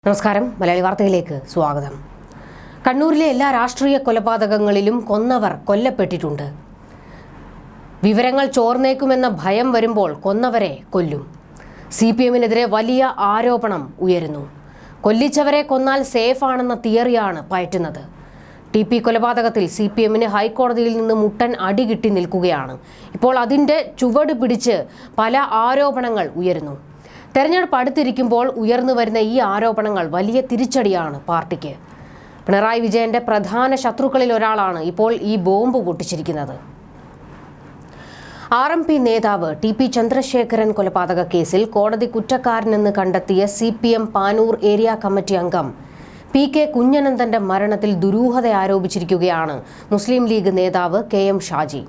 നമസ്കാരം, മലയാളി വാർത്തയിലേക്ക് സ്വാഗതം. കണ്ണൂരിലെ എല്ലാ രാഷ്ട്രീയ കൊലപാതകങ്ങളിലും കൊന്നവർ കൊല്ലപ്പെട്ടിട്ടുണ്ട്. വിവരങ്ങൾ ചോർന്നേക്കുമെന്ന ഭയം വരുമ്പോൾ കൊന്നവരെ കൊല്ലും. CPM-നെതിരെ വലിയ ആരോപണം ഉയരുന്നു. കൊല്ലിച്ചവരെ കൊന്നാൽ സേഫാണെന്ന തിയറിയാണ് പയറ്റുന്നത്. TP കൊലപാതകത്തിൽ CPM-ന് ഹൈക്കോടതിയിൽ നിന്ന് മുട്ടൻ അടി കിട്ടി നിൽക്കുകയാണ്. ഇപ്പോൾ അതിന്റെ ചുവട് പിടിച്ച് പല ആരോപണങ്ങൾ ഉയരുന്നു. തെരഞ്ഞെടുപ്പ് അടുത്തിരിക്കുമ്പോൾ ഉയർന്നു വരുന്ന ഈ ആരോപണങ്ങൾ വലിയ തിരിച്ചടിയാണ് പാർട്ടിക്ക്. പിണറായി വിജയന്റെ പ്രധാന ശത്രുക്കളിൽ ഒരാളാണ് ഇപ്പോൾ ഈ ബോംബ് പൊട്ടിച്ചിരിക്കുന്നത്. RMP നേതാവ് TP ചന്ദ്രശേഖരൻ കൊലപാതക കേസിൽ കോടതി കുറ്റക്കാരനെന്ന് കണ്ടെത്തിയ CPM പാനൂർ ഏരിയ കമ്മിറ്റി അംഗം PK കുഞ്ഞനന്തന്റെ മരണത്തിൽ ദുരൂഹത ആരോപിച്ചിരിക്കുകയാണ് മുസ്ലിം ലീഗ് നേതാവ് KM ഷാജി.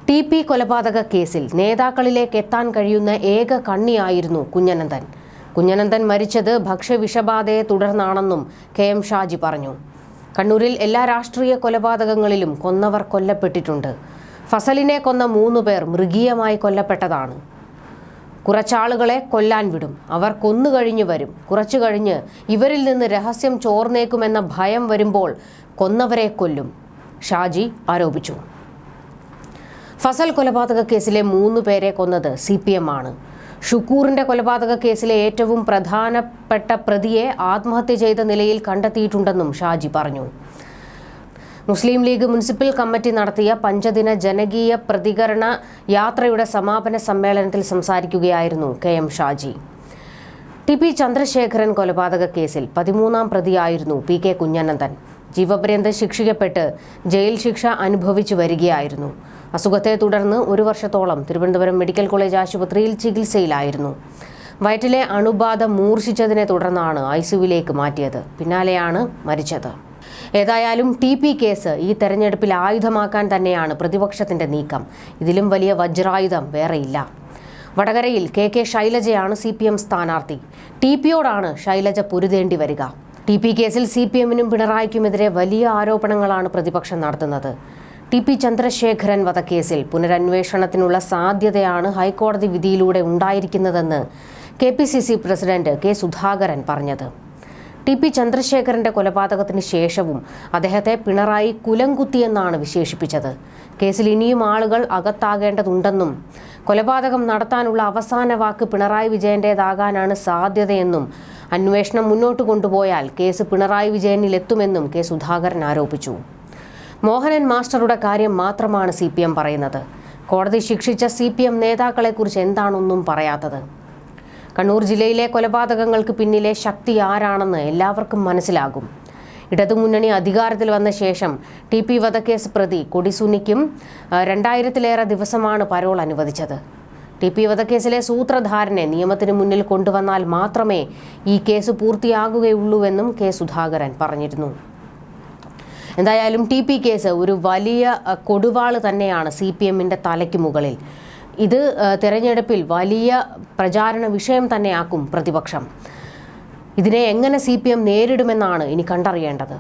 TP കൊലപാതക കേസിൽ നേതാക്കളിലേക്ക് എത്താൻ കഴിയുന്ന ഏക കണ്ണിയായിരുന്നു കുഞ്ഞനന്തൻ. കുഞ്ഞനന്തൻ മരിച്ചത് ഭക്ഷ്യവിഷബാധയെ തുടർന്നാണെന്നും KM ഷാജി പറഞ്ഞു. കണ്ണൂരിൽ എല്ലാ രാഷ്ട്രീയ കൊലപാതകങ്ങളിലും കൊന്നവർ കൊല്ലപ്പെട്ടിട്ടുണ്ട്. ഫസലിനെ കൊന്ന 3 പേർ മൃഗീയമായി കൊല്ലപ്പെട്ടതാണ്. കുറച്ചാളുകളെ കൊല്ലാൻ വിടും, അവർ കൊന്നുകഴിഞ്ഞു വരും. കുറച്ചു കഴിഞ്ഞ് ഇവരിൽ നിന്ന് രഹസ്യം ചോർന്നേക്കുമെന്ന ഭയം വരുമ്പോൾ കൊന്നവരെ കൊല്ലും, ഷാജി ആരോപിച്ചു. ഫസൽ കൊലപാതക കേസിലെ 3 പേരെ കൊന്നത് CPM ആണ്. ഷുക്കൂറിന്റെ കൊലപാതക കേസിലെ ഏറ്റവും പ്രധാനപ്പെട്ട പ്രതിയെ ആത്മഹത്യ ചെയ്ത നിലയിൽ കണ്ടെത്തിയിട്ടുണ്ടെന്നും ഷാജി പറഞ്ഞു. മുസ്ലിം ലീഗ് മുനിസിപ്പൽ കമ്മിറ്റി നടത്തിയ പഞ്ചദിന ജനകീയ പ്രതികരണ യാത്രയുടെ സമാപന സമ്മേളനത്തിൽ സംസാരിക്കുകയായിരുന്നു KM ഷാജി. TP ചന്ദ്രശേഖരൻ കൊലപാതക കേസിൽ 13ാം പ്രതിയായിരുന്നു PK കുഞ്ഞനന്തൻ. ജീവപര്യന്തം ശിക്ഷിക്കപ്പെട്ട് ജയിൽ ശിക്ഷ അനുഭവിച്ചു വരികയായിരുന്നു. അസുഖത്തെ തുടർന്ന് 1 വർഷത്തോളം തിരുവനന്തപുരം മെഡിക്കൽ കോളേജ് ആശുപത്രിയിൽ ചികിത്സയിലായിരുന്നു. വയറ്റിലെ അണുബാധ മൂർച്ഛിച്ചതിനെ തുടർന്നാണ് ICUവിലേക്ക് മാറ്റിയത്. പിന്നാലെയാണ് മരിച്ചത്. ഏതായാലും TP കേസ് ഈ തെരഞ്ഞെടുപ്പിൽ ആയുധമാക്കാൻ തന്നെയാണ് പ്രതിപക്ഷത്തിന്റെ നീക്കം. ഇതിലും വലിയ വജ്രായുധം വേറെയില്ല. വടകരയിൽ KK ശൈലജയാണ് CPM സ്ഥാനാർത്ഥി. TPയോടാണ് ശൈലജ പൊരുതേണ്ടി വരിക. TP കേസിൽ CPM-നും പിണറായിക്കുമെതിരെ വലിയ ആരോപണങ്ങളാണ് പ്രതിപക്ഷം നടത്തുന്നത്. TP ചന്ദ്രശേഖരൻ വധക്കേസിൽ പുനരന്വേഷണത്തിനുള്ള സാധ്യതയാണ് ഹൈക്കോടതി വിധിയിലൂടെ ഉണ്ടായിരിക്കുന്നതെന്ന് KPCC പ്രസിഡന്റ് K സുധാകരൻ പറഞ്ഞത്. TP ചന്ദ്രശേഖരന്റെ കൊലപാതകത്തിന് ശേഷവും അദ്ദേഹത്തെ പിണറായി കുലംകുത്തിയെന്നാണ് വിശേഷിപ്പിച്ചത്. കേസിൽ ഇനിയും ആളുകൾ അകത്താകേണ്ടതുണ്ടെന്നും കൊലപാതകം നടത്താനുള്ള അവസാന വാക്ക് പിണറായി വിജയന്റേതാകാനാണ് സാധ്യതയെന്നും അന്വേഷണം മുന്നോട്ട് കൊണ്ടുപോയാൽ കേസ് പിണറായി വിജയനിലെത്തുമെന്നും K സുധാകരൻ ആരോപിച്ചു. മോഹനൻ മാസ്റ്ററുടെ കാര്യം മാത്രമാണ് CPM പറയുന്നത്. കോടതി ശിക്ഷിച്ച CPM നേതാക്കളെക്കുറിച്ച് എന്താണൊന്നും പറയാത്തത്? കണ്ണൂർ ജില്ലയിലെ കൊലപാതകങ്ങൾക്ക് പിന്നിലെ ശക്തി ആരാണെന്ന് എല്ലാവർക്കും മനസ്സിലാകും. ഇടതുമുന്നണി അധികാരത്തിൽ വന്ന ശേഷം TP വധക്കേസ് പ്രതി കൊടിസുനിക്കും 2000-ലേറെ ദിവസമാണ് പരോൾ അനുവദിച്ചത്. TP വധക്കേസിലെ സൂത്രധാരനെ നിയമത്തിന് മുന്നിൽ കൊണ്ടുവന്നാൽ മാത്രമേ ഈ കേസ് പൂർത്തിയാകുകയുള്ളൂവെന്നും K സുധാകരൻ പറഞ്ഞിരുന്നു. എന്തായാലും TP കേസ് ഒരു വലിയ കൊടുവാള് തന്നെയാണ് CPM-ന്റെ തലയ്ക്ക് മുകളിൽ. ഇത് തെരഞ്ഞെടുപ്പിൽ വലിയ പ്രചാരണ വിഷയം തന്നെയാക്കും പ്രതിപക്ഷം. ഇതിനെ എങ്ങനെ CPM നേരിടുമെന്നാണ് ഇനി കണ്ടറിയേണ്ടത്.